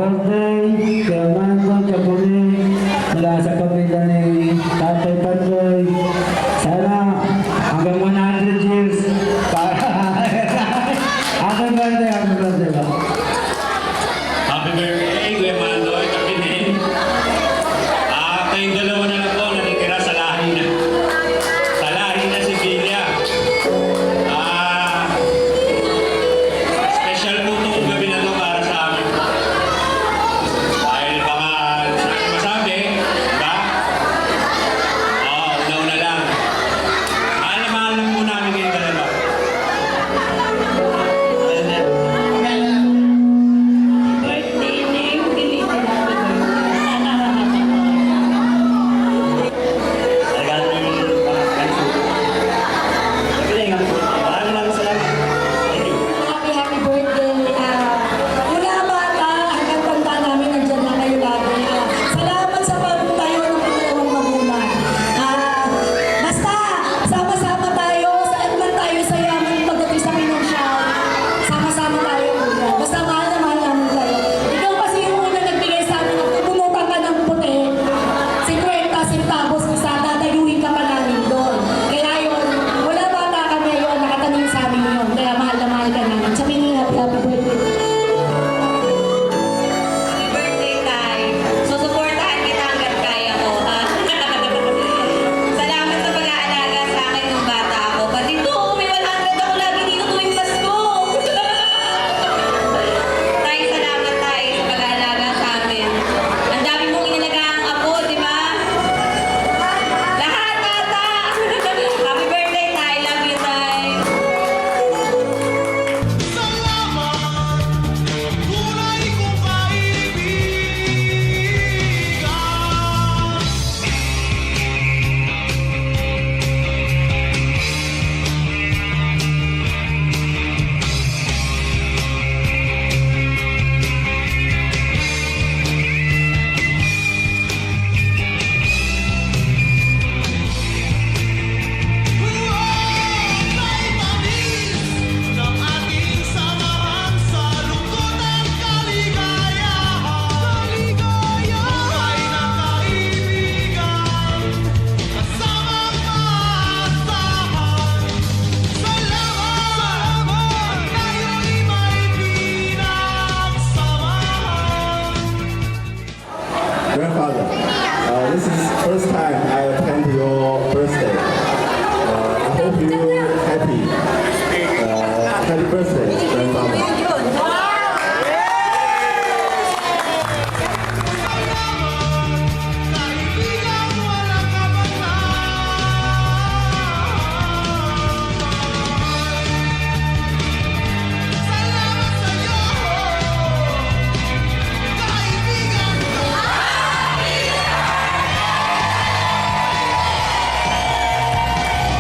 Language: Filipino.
birthday, kay Amanda Chapuli, mula sa pamilya ni Tatay Pandoy. Sana hanggang 100 years para happy birthday, happy birthday ba? Happy birthday, Kuya Mandoy, kami din. Kayong dalawa na lang po natitira sa lahi na. Sa lahi na si Villa. Special po itong gabi na ito para sa amin. Dahil baka masabi, ba? Una-una lang. Mahal lang po namin kayong dalawa. Happy birthday. Mula bata hanggang tanda namin nandiyan na kayo lagi. Salamat sa pagtayo ng pangalawang magulang. Basta, sama-sama tayo. Saan man tayo sa yaman pagdating sa pinansyal. Sama-sama tayo. Basta mahal na mahal namin tayo. Ikaw kasi yung una nagbigay sa amin ng pumutan ka ng puti. 50 centavos